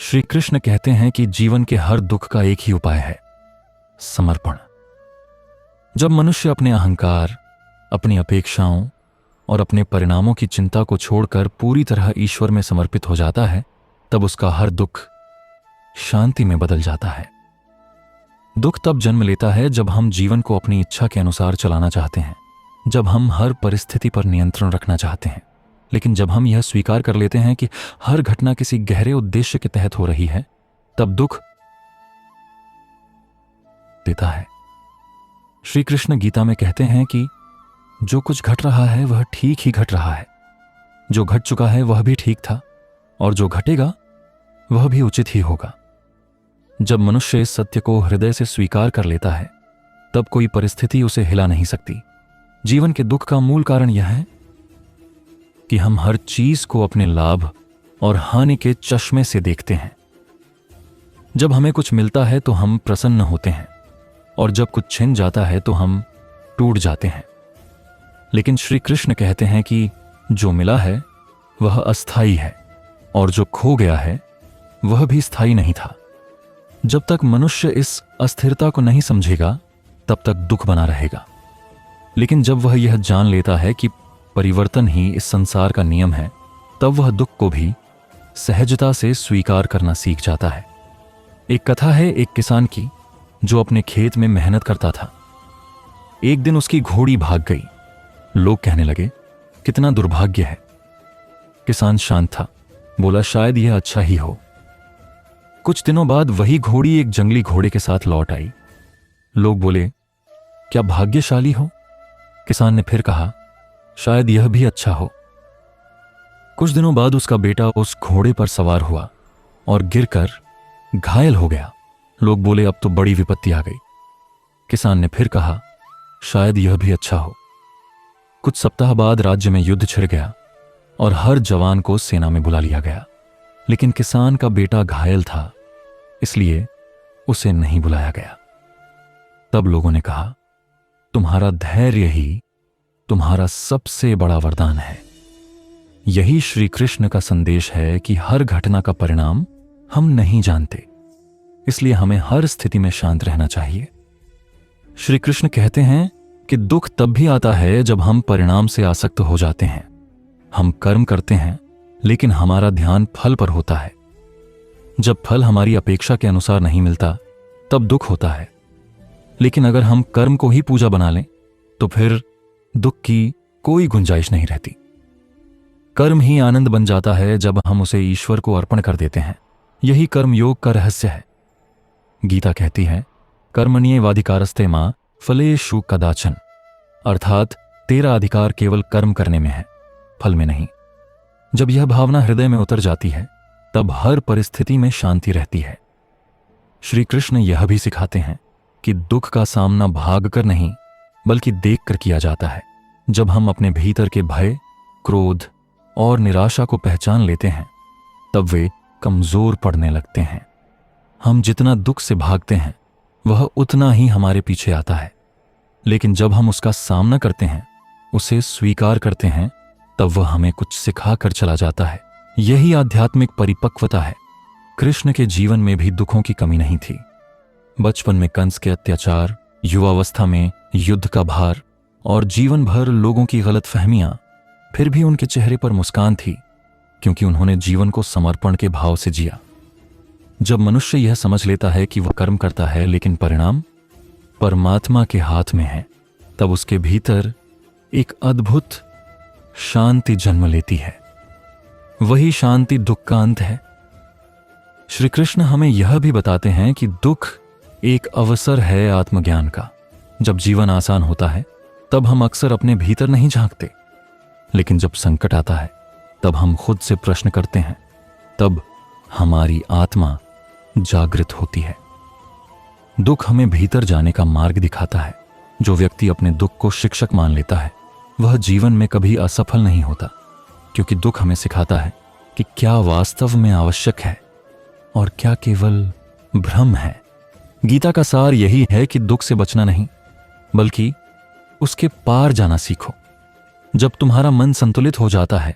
श्री कृष्ण कहते हैं कि जीवन के हर दुख का एक ही उपाय है, समर्पण। जब मनुष्य अपने अहंकार, अपनी अपेक्षाओं और अपने परिणामों की चिंता को छोड़कर पूरी तरह ईश्वर में समर्पित हो जाता है, तब उसका हर दुख शांति में बदल जाता है। दुख तब जन्म लेता है जब हम जीवन को अपनी इच्छा के अनुसार चलाना चाहते हैं, जब हम हर परिस्थिति पर नियंत्रण रखना चाहते हैं। लेकिन जब हम यह स्वीकार कर लेते हैं कि हर घटना किसी गहरे उद्देश्य के तहत हो रही है, तब दुख देता है। श्री कृष्ण गीता में कहते हैं कि जो कुछ घट रहा है वह ठीक ही घट रहा है, जो घट चुका है वह भी ठीक था, और जो घटेगा वह भी उचित ही होगा। जब मनुष्य इस सत्य को हृदय से स्वीकार कर लेता है, तब कोई परिस्थिति उसे हिला नहीं सकती। जीवन के दुख का मूल कारण यह है कि हम हर चीज को अपने लाभ और हानि के चश्मे से देखते हैं। जब हमें कुछ मिलता है तो हम प्रसन्न होते हैं, और जब कुछ छिन जाता है तो हम टूट जाते हैं। लेकिन श्री कृष्ण कहते हैं कि जो मिला है वह अस्थाई है, और जो खो गया है वह भी स्थायी नहीं था। जब तक मनुष्य इस अस्थिरता को नहीं समझेगा, तब तक दुख बना रहेगा। लेकिन जब वह यह जान लेता है कि परिवर्तन ही इस संसार का नियम है, तब वह दुख को भी सहजता से स्वीकार करना सीख जाता है। एक कथा है एक किसान की, जो अपने खेत में मेहनत करता था। एक दिन उसकी घोड़ी भाग गई। लोग कहने लगे, कितना दुर्भाग्य है। किसान शांत था, बोला, शायद यह अच्छा ही हो। कुछ दिनों बाद वही घोड़ी एक जंगली घोड़े के साथ लौट आई। लोग बोले, क्या भाग्यशाली हो। किसान ने फिर कहा, शायद यह भी अच्छा हो। कुछ दिनों बाद उसका बेटा उस घोड़े पर सवार हुआ और गिरकर घायल हो गया। लोग बोले, अब तो बड़ी विपत्ति आ गई। किसान ने फिर कहा, शायद यह भी अच्छा हो। कुछ सप्ताह बाद राज्य में युद्ध छिड़ गया और हर जवान को सेना में बुला लिया गया। लेकिन किसान का बेटा घायल था, इसलिए उसे नहीं बुलाया गया। तब लोगों ने कहा, तुम्हारा धैर्य ही तुम्हारा सबसे बड़ा वरदान है। यही श्री कृष्ण का संदेश है कि हर घटना का परिणाम हम नहीं जानते, इसलिए हमें हर स्थिति में शांत रहना चाहिए। श्री कृष्ण कहते हैं कि दुख तब भी आता है जब हम परिणाम से आसक्त हो जाते हैं। हम कर्म करते हैं, लेकिन हमारा ध्यान फल पर होता है। जब फल हमारी अपेक्षा के अनुसार नहीं मिलता, तब दुख होता है। लेकिन अगर हम कर्म को ही पूजा बना लें, तो फिर दुख की कोई गुंजाइश नहीं रहती। कर्म ही आनंद बन जाता है जब हम उसे ईश्वर को अर्पण कर देते हैं। यही कर्म योग का रहस्य है। गीता कहती है, कर्मण्येवाधिकारस्ते मा फलेषु कदाचन, अर्थात तेरा अधिकार केवल कर्म करने में है, फल में नहीं। जब यह भावना हृदय में उतर जाती है, तब हर परिस्थिति में शांति रहती है। श्री कृष्ण यह भी सिखाते हैं कि दुख का सामना भागकर नहीं, बल्कि देखकर किया जाता है। जब हम अपने भीतर के भय, क्रोध और निराशा को पहचान लेते हैं, तब वे कमजोर पड़ने लगते हैं। हम जितना दुख से भागते हैं, वह उतना ही हमारे पीछे आता है। लेकिन जब हम उसका सामना करते हैं, उसे स्वीकार करते हैं, तब वह हमें कुछ सिखा कर चला जाता है। यही आध्यात्मिक परिपक्वता है। कृष्ण के जीवन में भी दुखों की कमी नहीं थी। बचपन में कंस के अत्याचार, युवावस्था में युद्ध का भार और जीवन भर लोगों की गलतफहमियां, फिर भी उनके चेहरे पर मुस्कान थी, क्योंकि उन्होंने जीवन को समर्पण के भाव से जिया। जब मनुष्य यह समझ लेता है कि वह कर्म करता है, लेकिन परिणाम परमात्मा के हाथ में है, तब उसके भीतर एक अद्भुत शांति जन्म लेती है। वही शांति दुख का अंत है। श्री कृष्ण हमें यह भी बताते हैं कि दुख एक अवसर है आत्मज्ञान का। जब जीवन आसान होता है, तब हम अक्सर अपने भीतर नहीं झांकते, लेकिन जब संकट आता है, तब हम खुद से प्रश्न करते हैं। तब हमारी आत्मा जागृत होती है। दुख हमें भीतर जाने का मार्ग दिखाता है। जो व्यक्ति अपने दुख को शिक्षक मान लेता है, वह जीवन में कभी असफल नहीं होता, क्योंकि दुख हमें सिखाता है कि क्या वास्तव में आवश्यक है और क्या केवल भ्रम है। गीता का सार यही है कि दुख से बचना नहीं, बल्कि उसके पार जाना सीखो। जब तुम्हारा मन संतुलित हो जाता है,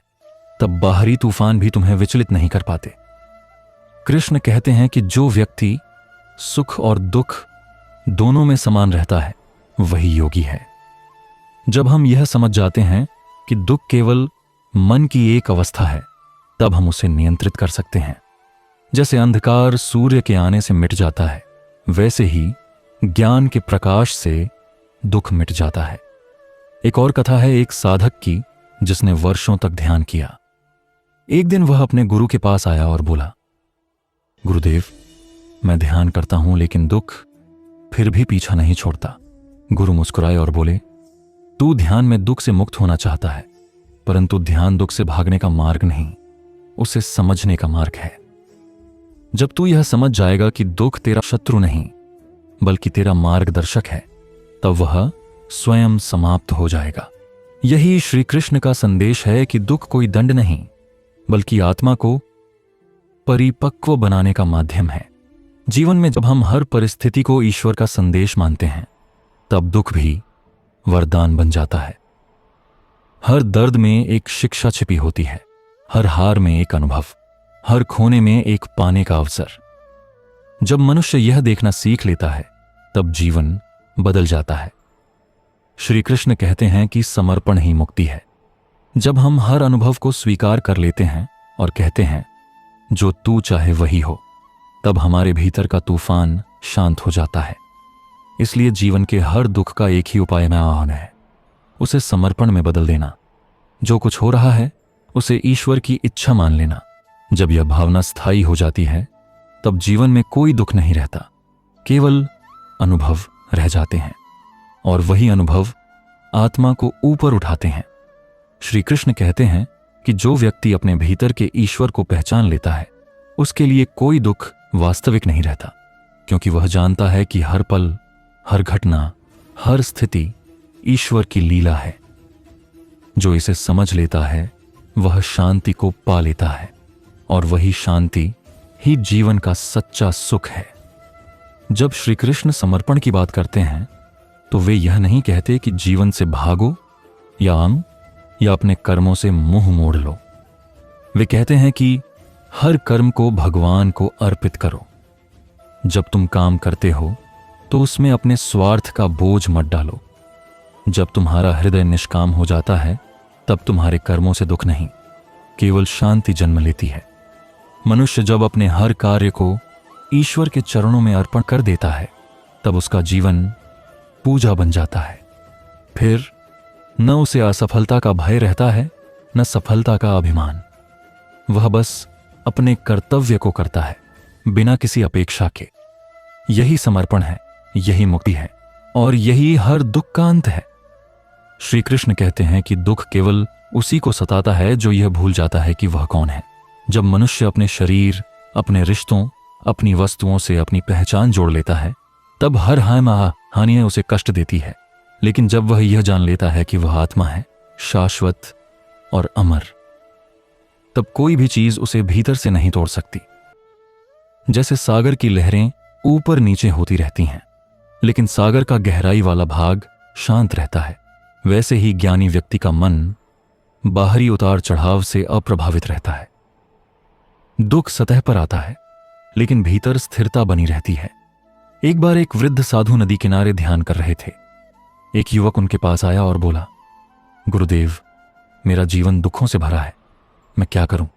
तब बाहरी तूफान भी तुम्हें विचलित नहीं कर पाते। कृष्ण कहते हैं कि जो व्यक्ति सुख और दुख दोनों में समान रहता है वही योगी है। जब हम यह समझ जाते हैं कि दुख केवल मन की एक अवस्था है, तब हम उसे नियंत्रित कर सकते हैं। जैसे अंधकार सूर्य के आने से मिट जाता है, वैसे ही ज्ञान के प्रकाश से दुख मिट जाता है। एक और कथा है एक साधक की जिसने वर्षों तक ध्यान किया। एक दिन वह अपने गुरु के पास आया और बोला, गुरुदेव, मैं ध्यान करता हूं लेकिन दुख फिर भी पीछा नहीं छोड़ता। गुरु मुस्कुराए और बोले, तू ध्यान में दुख से मुक्त होना चाहता है, परंतु ध्यान दुख से भागने का मार्ग नहीं, उसे समझने का मार्ग है। जब तू यह समझ जाएगा कि दुख तेरा शत्रु नहीं बल्कि तेरा मार्गदर्शक है, तब वह स्वयं समाप्त हो जाएगा। यही श्री कृष्ण का संदेश है कि दुख कोई दंड नहीं बल्कि आत्मा को परिपक्व बनाने का माध्यम है। जीवन में जब हम हर परिस्थिति को ईश्वर का संदेश मानते हैं, तब दुख भी वरदान बन जाता है। हर दर्द में एक शिक्षा छिपी होती है, हर हार में एक अनुभव, हर खोने में एक पाने का अवसर। जब मनुष्य यह देखना सीख लेता है, तब जीवन बदल जाता है। श्री कृष्ण कहते हैं कि समर्पण ही मुक्ति है। जब हम हर अनुभव को स्वीकार कर लेते हैं और कहते हैं जो तू चाहे वही हो, तब हमारे भीतर का तूफान शांत हो जाता है। इसलिए जीवन के हर दुख का एक ही उपाय में आह्वान है, उसे समर्पण में बदल देना। जो कुछ हो रहा है उसे ईश्वर की इच्छा मान लेना। जब यह भावना स्थायी हो जाती है, तब जीवन में कोई दुख नहीं रहता, केवल अनुभव रह जाते हैं, और वही अनुभव आत्मा को ऊपर उठाते हैं। श्री कृष्ण कहते हैं कि जो व्यक्ति अपने भीतर के ईश्वर को पहचान लेता है, उसके लिए कोई दुख वास्तविक नहीं रहता, क्योंकि वह जानता है कि हर पल, हर घटना, हर स्थिति ईश्वर की लीला है। जो इसे समझ लेता है वह शांति को पा लेता है, और वही शांति ही जीवन का सच्चा सुख है। जब श्री कृष्ण समर्पण की बात करते हैं, तो वे यह नहीं कहते कि जीवन से भागो या आम या अपने कर्मों से मुंह मोड़ लो। वे कहते हैं कि हर कर्म को भगवान को अर्पित करो। जब तुम काम करते हो तो उसमें अपने स्वार्थ का बोझ मत डालो। जब तुम्हारा हृदय निष्काम हो जाता है, तब तुम्हारे कर्मों से दुख नहीं, केवल शांति जन्म लेती है। मनुष्य जब अपने हर कार्य को ईश्वर के चरणों में अर्पण कर देता है, तब उसका जीवन पूजा बन जाता है। फिर न उसे असफलता का भय रहता है, न सफलता का अभिमान। वह बस अपने कर्तव्य को करता है, बिना किसी अपेक्षा के। यही समर्पण है, यही मुक्ति है, और यही हर दुख का अंत है। श्री कृष्ण कहते हैं कि दुख केवल उसी को सताता है जो यह भूल जाता है कि वह कौन है। जब मनुष्य अपने शरीर, अपने रिश्तों, अपनी वस्तुओं से अपनी पहचान जोड़ लेता है, तब हर हानि उसे कष्ट देती है। लेकिन जब वह यह जान लेता है कि वह आत्मा है, शाश्वत और अमर, तब कोई भी चीज उसे भीतर से नहीं तोड़ सकती। जैसे सागर की लहरें ऊपर नीचे होती रहती हैं, लेकिन सागर का गहराई वाला भाग शांत रहता है, वैसे ही ज्ञानी व्यक्ति का मन बाहरी उतार चढ़ाव से अप्रभावित रहता है। दुख सतह पर आता है, लेकिन भीतर स्थिरता बनी रहती है। एक बार एक वृद्ध साधु नदी किनारे ध्यान कर रहे थे। एक युवक उनके पास आया और बोला, गुरुदेव, मेरा जीवन दुखों से भरा है, मैं क्या करूं?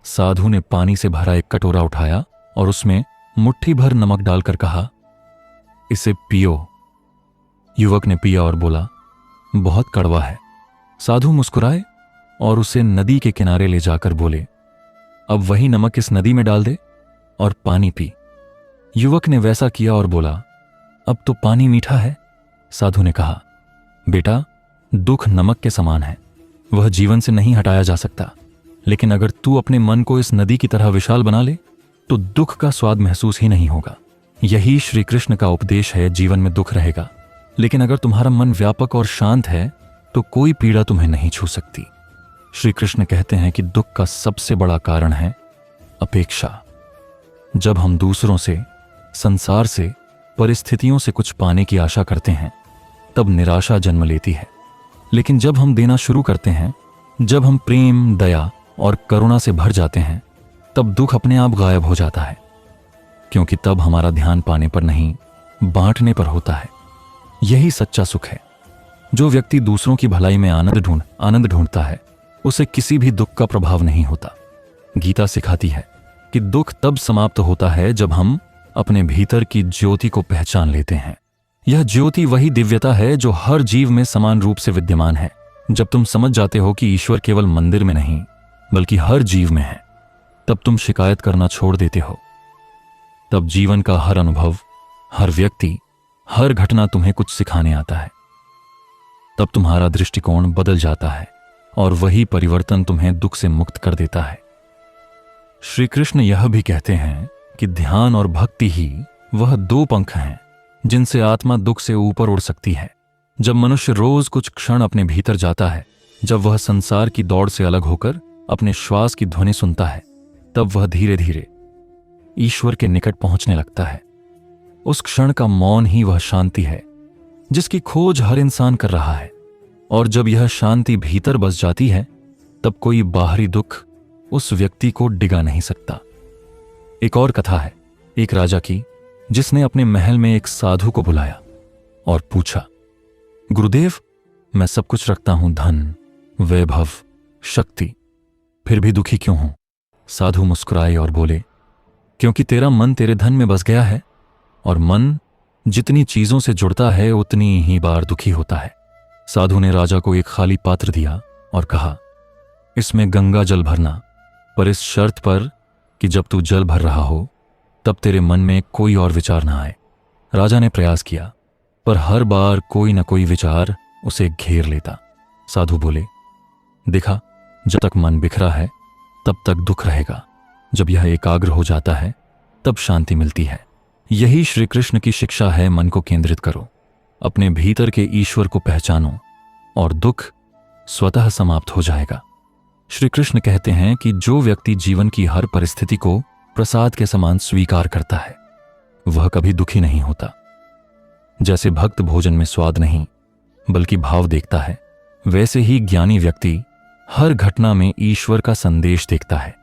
साधु ने पानी से भरा एक कटोरा उठाया और उसमें मुट्ठी भर नमक डालकर कहा, इसे पियो। युवक ने पिया और बोला, बहुत कड़वा है। साधु मुस्कुराए और उसे नदी के किनारे ले जाकर बोले, अब वही नमक इस नदी में डाल दे और पानी पी। युवक ने वैसा किया और बोला, अब तो पानी मीठा है। साधु ने कहा, बेटा, दुख नमक के समान है, वह जीवन से नहीं हटाया जा सकता, लेकिन अगर तू अपने मन को इस नदी की तरह विशाल बना ले तो दुख का स्वाद महसूस ही नहीं होगा। यही श्री कृष्ण का उपदेश है। जीवन में दुख रहेगा, लेकिन अगर तुम्हारा मन व्यापक और शांत है तो कोई पीड़ा तुम्हें नहीं छू सकती। श्री कृष्ण कहते हैं कि दुख का सबसे बड़ा कारण है अपेक्षा। जब हम दूसरों से, संसार से, परिस्थितियों से कुछ पाने की आशा करते हैं, तब निराशा जन्म लेती है। लेकिन जब हम देना शुरू करते हैं, जब हम प्रेम, दया और करुणा से भर जाते हैं, तब दुख अपने आप गायब हो जाता है, क्योंकि तब हमारा ध्यान पाने पर नहीं, बांटने पर होता है। यही सच्चा सुख है। जो व्यक्ति दूसरों की भलाई में आनंद ढूंढता है, उसे किसी भी दुख का प्रभाव नहीं होता। गीता सिखाती है कि दुख तब समाप्त होता है जब हम अपने भीतर की ज्योति को पहचान लेते हैं। यह ज्योति वही दिव्यता है जो हर जीव में समान रूप से विद्यमान है। जब तुम समझ जाते हो कि ईश्वर केवल मंदिर में नहीं बल्कि हर जीव में है, तब तुम शिकायत करना छोड़ देते हो। तब जीवन का हर अनुभव, हर व्यक्ति, हर घटना तुम्हें कुछ सिखाने आता है। तब तुम्हारा दृष्टिकोण बदल जाता है और वही परिवर्तन तुम्हें दुख से मुक्त कर देता है। श्री कृष्ण यह भी कहते हैं कि ध्यान और भक्ति ही वह दो पंख हैं जिनसे आत्मा दुख से ऊपर उड़ सकती है। जब मनुष्य रोज कुछ क्षण अपने भीतर जाता है, जब वह संसार की दौड़ से अलग होकर अपने श्वास की ध्वनि सुनता है, तब वह धीरे धीरे ईश्वर के निकट पहुंचने लगता है। उस क्षण का मौन ही वह शांति है जिसकी खोज हर इंसान कर रहा है। और जब यह शांति भीतर बस जाती है, तब कोई बाहरी दुख उस व्यक्ति को डिगा नहीं सकता। एक और कथा है एक राजा की, जिसने अपने महल में एक साधु को बुलाया और पूछा, गुरुदेव, मैं सब कुछ रखता हूं, धन, वैभव, शक्ति, फिर भी दुखी क्यों हूं? साधु मुस्कुराए और बोले, क्योंकि तेरा मन तेरे धन में बस गया है, और मन जितनी चीजों से जुड़ता है उतनी ही बार दुखी होता है। साधु ने राजा को एक खाली पात्र दिया और कहा, इसमें गंगा जल भरना, पर इस शर्त पर कि जब तू जल भर रहा हो तब तेरे मन में कोई और विचार ना आए। राजा ने प्रयास किया, पर हर बार कोई न कोई विचार उसे घेर लेता। साधु बोले, देखा, जब तक मन बिखरा है तब तक दुख रहेगा, जब यह एकाग्र हो जाता है तब शांति मिलती है। यही श्री कृष्ण की शिक्षा है। मन को केंद्रित करो, अपने भीतर के ईश्वर को पहचानो और दुख स्वतः समाप्त हो जाएगा। श्री कृष्ण कहते हैं कि जो व्यक्ति जीवन की हर परिस्थिति को प्रसाद के समान स्वीकार करता है, वह कभी दुखी नहीं होता। जैसे भक्त भोजन में स्वाद नहीं बल्कि भाव देखता है, वैसे ही ज्ञानी व्यक्ति हर घटना में ईश्वर का संदेश देखता है।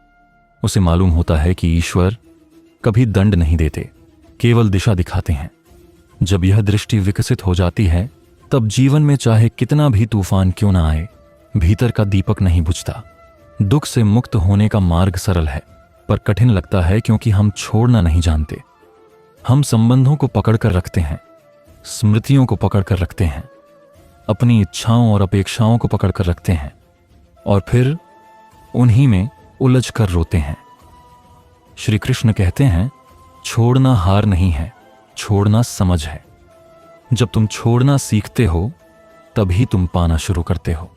उसे मालूम होता है कि ईश्वर कभी दंड नहीं देते, केवल दिशा दिखाते हैं। जब यह दृष्टि विकसित हो जाती है, तब जीवन में चाहे कितना भी तूफान क्यों ना आए, भीतर का दीपक नहीं बुझता। दुख से मुक्त होने का मार्ग सरल है, पर कठिन लगता है क्योंकि हम छोड़ना नहीं जानते। हम संबंधों को पकड़ कर रखते हैं, स्मृतियों को पकड़ कर रखते हैं, अपनी इच्छाओं और अपेक्षाओं को पकड़ कर रखते हैं, और फिर उन्हीं में उलझ कर रोते हैं। श्री कृष्ण कहते हैं, छोड़ना हार नहीं है, छोड़ना समझ है। जब तुम छोड़ना सीखते हो, तभी तुम पाना शुरू करते हो।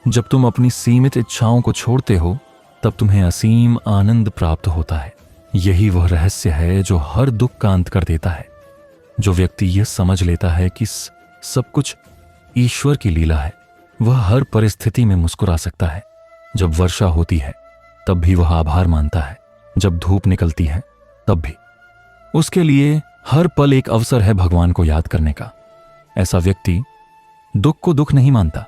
जब तुम अपनी सीमित इच्छाओं को छोड़ते हो, तब तुम्हें असीम आनंद प्राप्त होता है। यही वह रहस्य है जो हर दुख का अंत कर देता है। जो व्यक्ति यह समझ लेता है कि सब कुछ ईश्वर की लीला है, वह हर परिस्थिति में मुस्कुरा सकता है। जब वर्षा होती है तब भी वह आभार मानता है, जब धूप निकलती है तब भी। उसके लिए हर पल एक अवसर है भगवान को याद करने का। ऐसा व्यक्ति दुख को दुख नहीं मानता,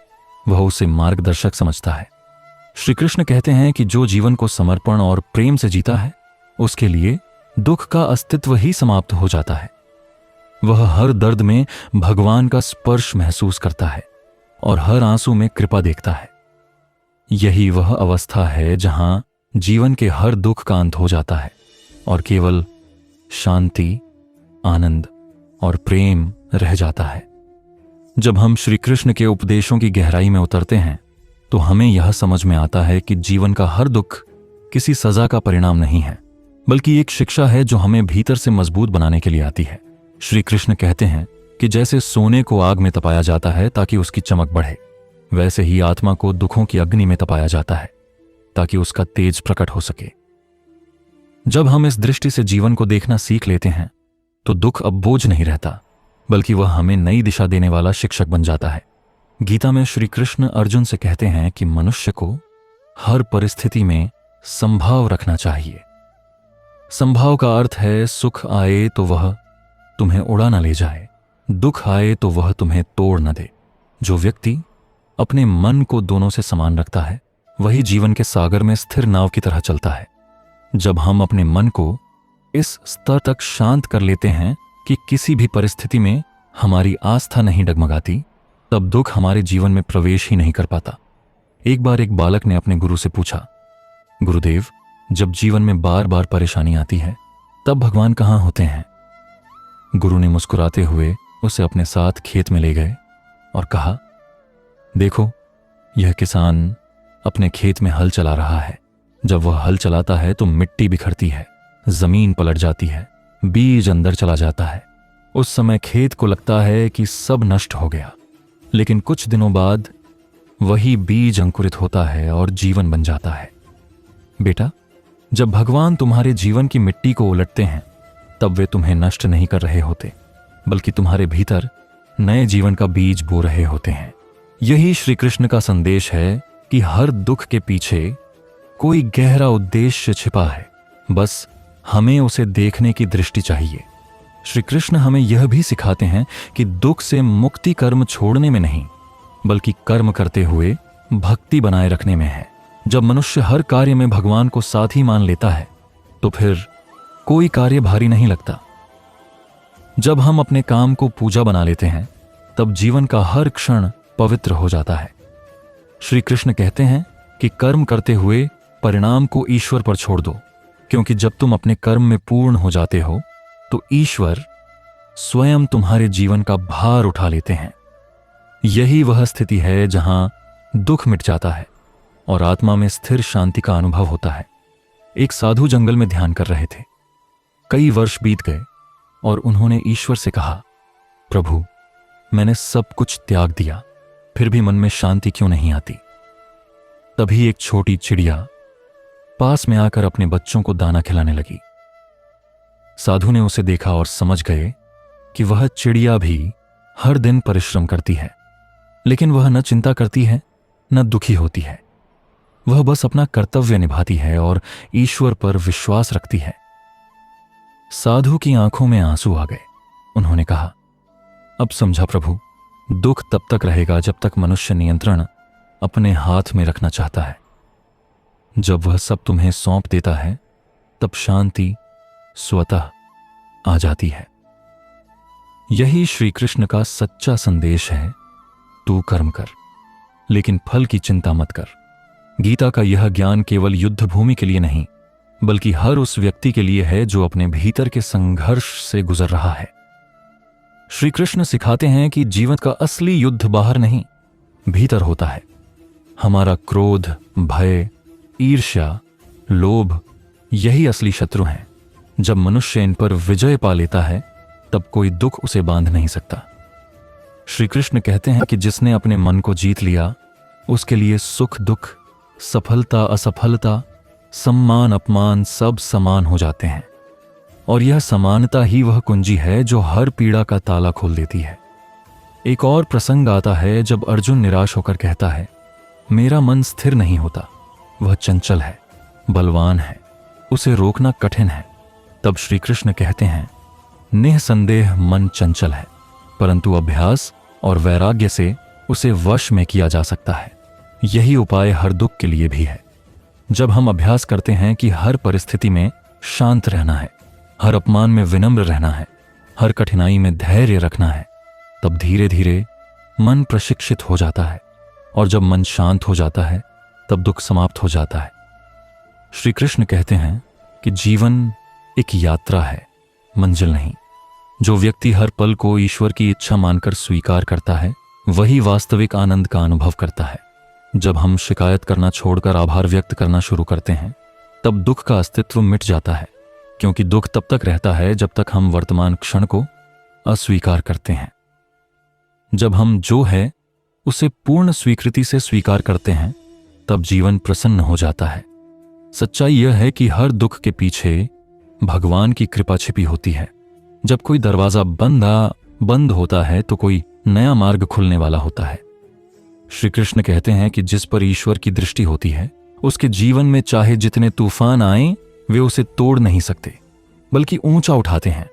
वह उसे मार्गदर्शक समझता है। श्री कृष्ण कहते हैं कि जो जीवन को समर्पण और प्रेम से जीता है, उसके लिए दुख का अस्तित्व ही समाप्त हो जाता है। वह हर दर्द में भगवान का स्पर्श महसूस करता है और हर आंसू में कृपा देखता है। यही वह अवस्था है जहां जीवन के हर दुख का अंत हो जाता है और केवल शांति, आनंद और प्रेम रह जाता है। जब हम श्री कृष्ण के उपदेशों की गहराई में उतरते हैं, तो हमें यह समझ में आता है कि जीवन का हर दुख किसी सजा का परिणाम नहीं है, बल्कि एक शिक्षा है जो हमें भीतर से मजबूत बनाने के लिए आती है। श्री कृष्ण कहते हैं कि जैसे सोने को आग में तपाया जाता है ताकि उसकी चमक बढ़े, वैसे ही आत्मा को दुखों की अग्नि में तपाया जाता है ताकि उसका तेज प्रकट हो सके। जब हम इस दृष्टि से जीवन को देखना सीख लेते हैं, तो दुख अब बोझ नहीं रहता, बल्कि वह हमें नई दिशा देने वाला शिक्षक बन जाता है। गीता में श्री कृष्ण अर्जुन से कहते हैं कि मनुष्य को हर परिस्थिति में संभाव रखना चाहिए। संभाव का अर्थ है, सुख आए तो वह तुम्हें उड़ा न ले जाए, दुख आए तो वह तुम्हें तोड़ न दे। जो व्यक्ति अपने मन को दोनों से समान रखता है, वही जीवन के सागर में स्थिर नाव की तरह चलता है। जब हम अपने मन को इस स्तर तक शांत कर लेते हैं कि किसी भी परिस्थिति में हमारी आस्था नहीं डगमगाती, तब दुख हमारे जीवन में प्रवेश ही नहीं कर पाता। एक बार एक बालक ने अपने गुरु से पूछा, गुरुदेव, जब जीवन में बार बार परेशानी आती है तब भगवान कहाँ होते हैं? गुरु ने मुस्कुराते हुए उसे अपने साथ खेत में ले गए और कहा, देखो, यह किसान अपने खेत में हल चला रहा है। जब वह हल चलाता है तो मिट्टी बिखरती है, जमीन पलट जाती है, बीज अंदर चला जाता है। उस समय खेत को लगता है कि सब नष्ट हो गया, लेकिन कुछ दिनों बाद वही बीज अंकुरित होता है और जीवन बन जाता है। बेटा, जब भगवान तुम्हारे जीवन की मिट्टी को उलटते हैं तब वे तुम्हें नष्ट नहीं कर रहे होते, बल्कि तुम्हारे भीतर नए जीवन का बीज बो रहे होते हैं। यही श्री कृष्ण का संदेश है कि हर दुख के पीछे कोई गहरा उद्देश्य छिपा है, बस हमें उसे देखने की दृष्टि चाहिए। श्री कृष्ण हमें यह भी सिखाते हैं कि दुख से मुक्ति कर्म छोड़ने में नहीं, बल्कि कर्म करते हुए भक्ति बनाए रखने में है। जब मनुष्य हर कार्य में भगवान को साथी मान लेता है तो फिर कोई कार्य भारी नहीं लगता। जब हम अपने काम को पूजा बना लेते हैं तब जीवन का हर क्षण पवित्र हो जाता है। श्री कृष्ण कहते हैं कि कर्म करते हुए परिणाम को ईश्वर पर छोड़ दो, क्योंकि जब तुम अपने कर्म में पूर्ण हो जाते हो तो ईश्वर स्वयं तुम्हारे जीवन का भार उठा लेते हैं। यही वह स्थिति है जहां दुख मिट जाता है और आत्मा में स्थिर शांति का अनुभव होता है। एक साधु जंगल में ध्यान कर रहे थे। कई वर्ष बीत गए और उन्होंने ईश्वर से कहा, प्रभु, मैंने सब कुछ त्याग दिया, फिर भी मन में शांति क्यों नहीं आती? तभी एक छोटी चिड़िया पास में आकर अपने बच्चों को दाना खिलाने लगी। साधु ने उसे देखा और समझ गए कि वह चिड़िया भी हर दिन परिश्रम करती है, लेकिन वह न चिंता करती है न दुखी होती है। वह बस अपना कर्तव्य निभाती है और ईश्वर पर विश्वास रखती है। साधु की आंखों में आंसू आ गए। उन्होंने कहा, अब समझा प्रभु, दुख तब तक रहेगा जब तक मनुष्य नियंत्रण अपने हाथ में रखना चाहता है। जब वह सब तुम्हें सौंप देता है तब शांति स्वतः आ जाती है। यही श्री कृष्ण का सच्चा संदेश है, तू कर्म कर लेकिन फल की चिंता मत कर। गीता का यह ज्ञान केवल युद्ध भूमि के लिए नहीं, बल्कि हर उस व्यक्ति के लिए है जो अपने भीतर के संघर्ष से गुजर रहा है। श्री कृष्ण सिखाते हैं कि जीवन का असली युद्ध बाहर नहीं, भीतर होता है। हमारा क्रोध, भय, ईर्ष्या, लोभ, यही असली शत्रु हैं। जब मनुष्य इन पर विजय पा लेता है तब कोई दुख उसे बांध नहीं सकता। श्री कृष्ण कहते हैं कि जिसने अपने मन को जीत लिया उसके लिए सुख दुख, सफलता असफलता, सम्मान अपमान सब समान हो जाते हैं। और यह समानता ही वह कुंजी है जो हर पीड़ा का ताला खोल देती है। एक और प्रसंग आता है जब अर्जुन निराश होकर कहता है, मेरा मन स्थिर नहीं होता, वह चंचल है, बलवान है, उसे रोकना कठिन है। तब श्री कृष्ण कहते हैं, निःसंदेह मन चंचल है, परंतु अभ्यास और वैराग्य से उसे वश में किया जा सकता है। यही उपाय हर दुख के लिए भी है। जब हम अभ्यास करते हैं कि हर परिस्थिति में शांत रहना है, हर अपमान में विनम्र रहना है, हर कठिनाई में धैर्य रखना है, तब धीरे धीरे मन प्रशिक्षित हो जाता है। और जब मन शांत हो जाता है तब दुख समाप्त हो जाता है। श्री कृष्ण कहते हैं कि जीवन एक यात्रा है, मंजिल नहीं। जो व्यक्ति हर पल को ईश्वर की इच्छा मानकर स्वीकार करता है वही वास्तविक आनंद का अनुभव करता है। जब हम शिकायत करना छोड़कर आभार व्यक्त करना शुरू करते हैं तब दुख का अस्तित्व मिट जाता है, क्योंकि दुख तब तक रहता है जब तक हम वर्तमान क्षण को अस्वीकार करते हैं। जब हम जो है उसे पूर्ण स्वीकृति से स्वीकार करते हैं तब जीवन प्रसन्न हो जाता है। सच्चाई यह है कि हर दुख के पीछे भगवान की कृपा छिपी होती है। जब कोई दरवाजा बंद होता है तो कोई नया मार्ग खुलने वाला होता है। श्री कृष्ण कहते हैं कि जिस पर ईश्वर की दृष्टि होती है उसके जीवन में चाहे जितने तूफान आए वे उसे तोड़ नहीं सकते, बल्कि ऊंचा उठाते हैं।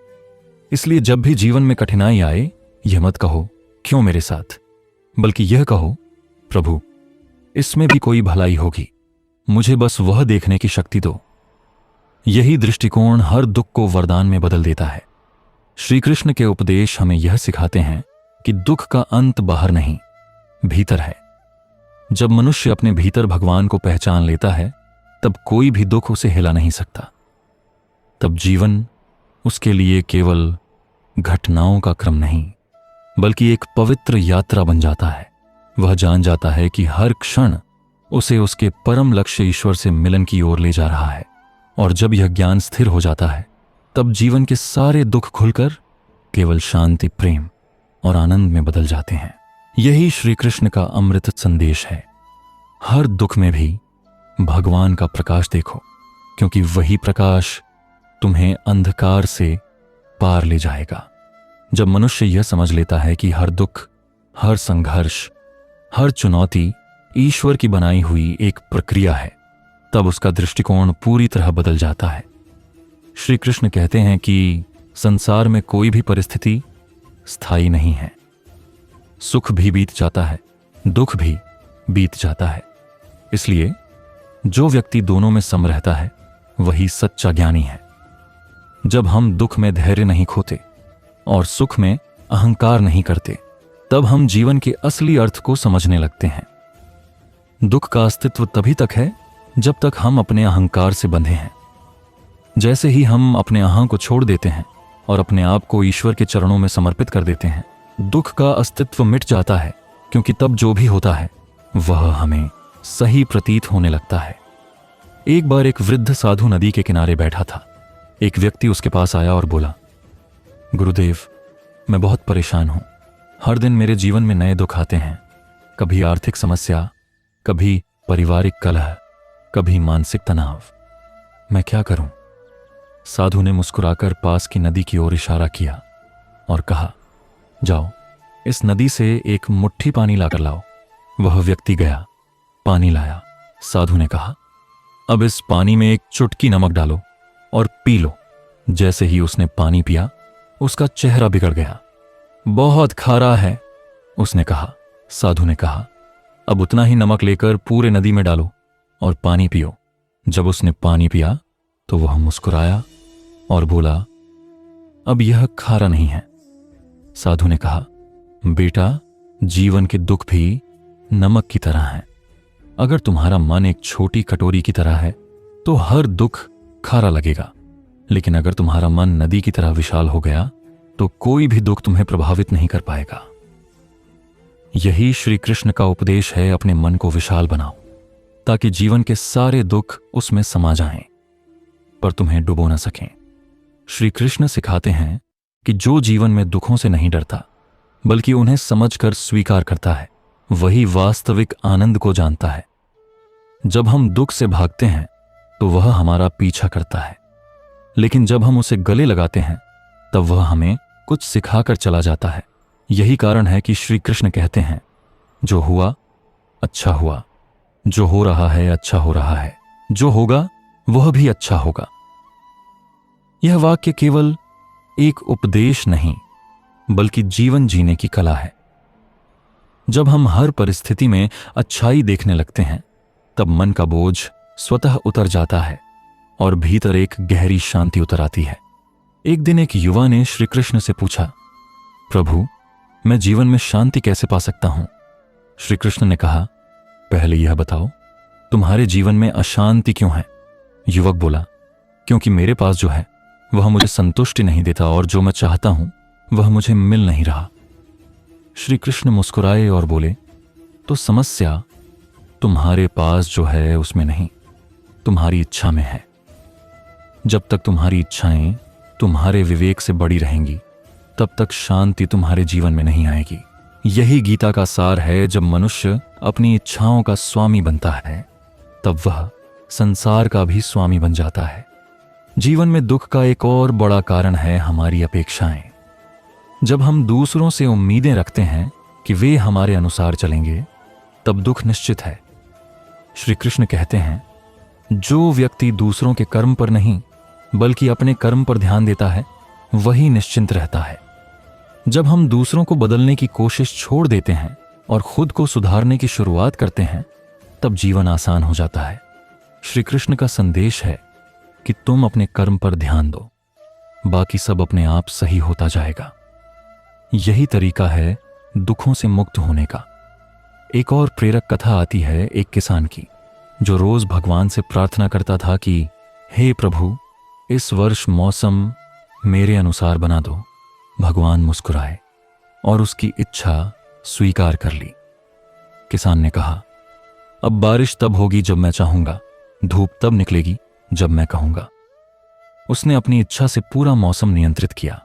इसलिए जब भी जीवन में कठिनाई आए यह मत कहो क्यों मेरे साथ, बल्कि यह कहो, प्रभु इसमें भी कोई भलाई होगी, मुझे बस वह देखने की शक्ति दो। यही दृष्टिकोण हर दुख को वरदान में बदल देता है। श्री कृष्ण के उपदेश हमें यह सिखाते हैं कि दुख का अंत बाहर नहीं, भीतर है। जब मनुष्य अपने भीतर भगवान को पहचान लेता है, तब कोई भी दुख उसे हिला नहीं सकता। तब जीवन उसके लिए केवल घटनाओं का क्रम नहीं, बल्कि एक पवित्र यात्रा बन जाता है। वह जान जाता है कि हर क्षण उसे उसके परम लक्ष्य ईश्वर से मिलन की ओर ले जा रहा है। और जब यह ज्ञान स्थिर हो जाता है, तब जीवन के सारे दुख खुलकर केवल शांति, प्रेम और आनंद में बदल जाते हैं। यही श्री कृष्ण का अमृत संदेश है। हर दुख में भी भगवान का प्रकाश देखो, क्योंकि वही प्रकाश तुम्हें अंधकार से पार ले जाएगा। जब मनुष्य यह समझ लेता है कि हर दुख, हर संघर्ष, हर चुनौती ईश्वर की बनाई हुई एक प्रक्रिया है, तब उसका दृष्टिकोण पूरी तरह बदल जाता है। श्री कृष्ण कहते हैं कि संसार में कोई भी परिस्थिति स्थायी नहीं है। सुख भी बीत जाता है, दुख भी बीत जाता है। इसलिए जो व्यक्ति दोनों में सम रहता है, वही सच्चा ज्ञानी है। जब हम दुख में धैर्य नहीं खोते और सुख में अहंकार नहीं करते, तब हम जीवन के असली अर्थ को समझने लगते हैं। दुख का अस्तित्व तभी तक है जब तक हम अपने अहंकार से बंधे हैं। जैसे ही हम अपने अहं को छोड़ देते हैं और अपने आप को ईश्वर के चरणों में समर्पित कर देते हैं, दुख का अस्तित्व मिट जाता है, क्योंकि तब जो भी होता है वह हमें सही प्रतीत होने लगता है। एक बार एक वृद्ध साधु नदी के किनारे बैठा था। एक व्यक्ति उसके पास आया और बोला, गुरुदेव, मैं बहुत परेशान हूं। हर दिन मेरे जीवन में नए दुख आते हैं। कभी आर्थिक समस्या, कभी पारिवारिक कलह, कभी मानसिक तनाव। मैं क्या करूं? साधु ने मुस्कुराकर पास की नदी की ओर इशारा किया और कहा, जाओ, इस नदी से एक मुट्ठी पानी लाकर लाओ। वह व्यक्ति गया, पानी लाया। साधु ने कहा, अब इस पानी में एक चुटकी नमक डालो और पी लो। जैसे ही उसने पानी पिया, उसका चेहरा बिगड़ गया। बहुत खारा है, उसने कहा। साधु ने कहा, अब उतना ही नमक लेकर पूरे नदी में डालो और पानी पियो। जब उसने पानी पिया तो वह मुस्कुराया और बोला, अब यह खारा नहीं है। साधु ने कहा, बेटा, जीवन के दुख भी नमक की तरह हैं। अगर तुम्हारा मन एक छोटी कटोरी की तरह है तो हर दुख खारा लगेगा, लेकिन अगर तुम्हारा मन नदी की तरह विशाल हो गया तो कोई भी दुख तुम्हें प्रभावित नहीं कर पाएगा। यही श्री कृष्ण का उपदेश है, अपने मन को विशाल बनाओ ताकि जीवन के सारे दुख उसमें समा जाएं, पर तुम्हें डुबो न सकें। श्री कृष्ण सिखाते हैं कि जो जीवन में दुखों से नहीं डरता बल्कि उन्हें समझकर स्वीकार करता है, वही वास्तविक आनंद को जानता है। जब हम दुख से भागते हैं तो वह हमारा पीछा करता है, लेकिन जब हम उसे गले लगाते हैं तब वह हमें कुछ सिखाकर चला जाता है। यही कारण है कि श्री कृष्ण कहते हैं, जो हुआ अच्छा हुआ, जो हो रहा है अच्छा हो रहा है, जो होगा वह भी अच्छा होगा। यह वाक्य केवल एक उपदेश नहीं बल्कि जीवन जीने की कला है। जब हम हर परिस्थिति में अच्छाई देखने लगते हैं, तब मन का बोझ स्वतः उतर जाता है और भीतर एक गहरी शांति उतर आती है। एक दिन एक युवा ने श्री कृष्ण से पूछा, प्रभु, मैं जीवन में शांति कैसे पा सकता हूं? श्री कृष्ण ने कहा, पहले यह बताओ, तुम्हारे जीवन में अशांति क्यों है? युवक बोला, क्योंकि मेरे पास जो है वह मुझे संतुष्टि नहीं देता और जो मैं चाहता हूं वह मुझे मिल नहीं रहा। श्री कृष्ण मुस्कुराए और बोले, तो समस्या तुम्हारे पास जो है उसमें नहीं, तुम्हारी इच्छा में है। जब तक तुम्हारी इच्छाएं तुम्हारे विवेक से बड़ी रहेंगी, तब तक शांति तुम्हारे जीवन में नहीं आएगी। यही गीता का सार है। जब मनुष्य अपनी इच्छाओं का स्वामी बनता है, तब वह संसार का भी स्वामी बन जाता है। जीवन में दुख का एक और बड़ा कारण है हमारी अपेक्षाएं। जब हम दूसरों से उम्मीदें रखते हैं कि वे हमारे अनुसार चलेंगे, तब दुख निश्चित है। श्री कृष्ण कहते हैं, जो व्यक्ति दूसरों के कर्म पर नहीं बल्कि अपने कर्म पर ध्यान देता है, वही निश्चिंत रहता है। जब हम दूसरों को बदलने की कोशिश छोड़ देते हैं और खुद को सुधारने की शुरुआत करते हैं, तब जीवन आसान हो जाता है। श्री कृष्ण का संदेश है कि तुम अपने कर्म पर ध्यान दो, बाकी सब अपने आप सही होता जाएगा। यही तरीका है दुखों से मुक्त होने का। एक और प्रेरक कथा आती है एक किसान की, जो रोज भगवान से प्रार्थना करता था कि हे प्रभु, इस वर्ष मौसम मेरे अनुसार बना दो। भगवान मुस्कुराए और उसकी इच्छा स्वीकार कर ली। किसान ने कहा, अब बारिश तब होगी जब मैं चाहूंगा, धूप तब निकलेगी जब मैं कहूंगा। उसने अपनी इच्छा से पूरा मौसम नियंत्रित किया।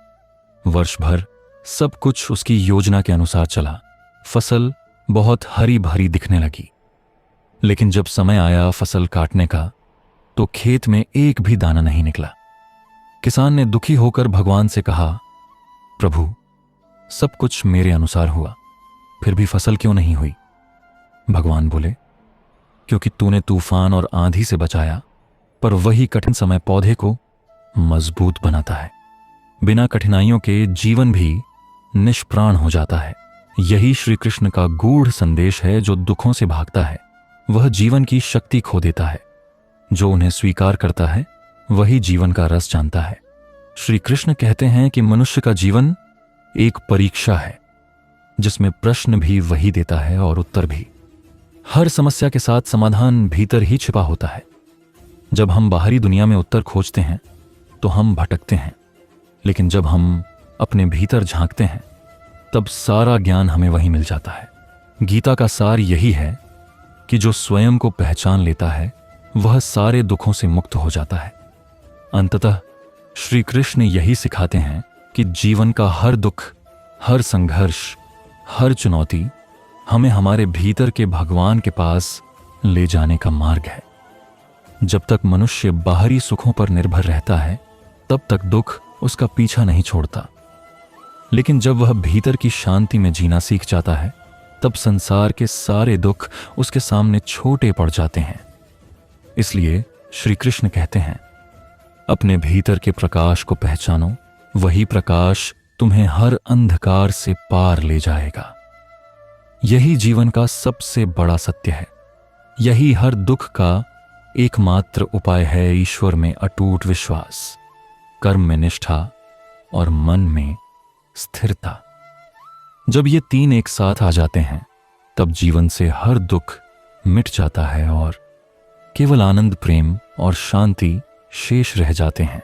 वर्ष भर सब कुछ उसकी योजना के अनुसार चला। फसल बहुत हरी भरी दिखने लगी। लेकिन जब समय आया फसल काटने का, तो खेत में एक भी दाना नहीं निकला। किसान ने दुखी होकर भगवान से कहा, प्रभु, सब कुछ मेरे अनुसार हुआ, फिर भी फसल क्यों नहीं हुई? भगवान बोले, क्योंकि तूने तूफान और आंधी से बचाया, पर वही कठिन समय पौधे को मजबूत बनाता है। बिना कठिनाइयों के जीवन भी निष्प्राण हो जाता है। यही श्री कृष्ण का गूढ़ संदेश है। जो दुखों से भागता है वह जीवन की शक्ति खो देता है। जो उन्हें स्वीकार करता है वही जीवन का रस जानता है। श्री कृष्ण कहते हैं कि मनुष्य का जीवन एक परीक्षा है, जिसमें प्रश्न भी वही देता है और उत्तर भी। हर समस्या के साथ समाधान भीतर ही छिपा होता है। जब हम बाहरी दुनिया में उत्तर खोजते हैं तो हम भटकते हैं, लेकिन जब हम अपने भीतर झांकते हैं तब सारा ज्ञान हमें वहीं मिल जाता है। गीता का सार यही है कि जो स्वयं को पहचान लेता है वह सारे दुखों से मुक्त हो जाता है। अंततः श्री कृष्ण यही सिखाते हैं कि जीवन का हर दुख, हर संघर्ष, हर चुनौती हमें हमारे भीतर के भगवान के पास ले जाने का मार्ग है। जब तक मनुष्य बाहरी सुखों पर निर्भर रहता है तब तक दुख उसका पीछा नहीं छोड़ता, लेकिन जब वह भीतर की शांति में जीना सीख जाता है तब संसार के सारे दुख उसके सामने छोटे पड़ जाते हैं। इसलिए श्री कृष्ण कहते हैं, अपने भीतर के प्रकाश को पहचानो, वही प्रकाश तुम्हें हर अंधकार से पार ले जाएगा। यही जीवन का सबसे बड़ा सत्य है। यही हर दुख का एकमात्र उपाय है। ईश्वर में अटूट विश्वास, कर्म में निष्ठा और मन में स्थिरता। जब ये तीन एक साथ आ जाते हैं तब जीवन से हर दुख मिट जाता है और केवल आनंद, प्रेम और शांति शेष रह जाते हैं।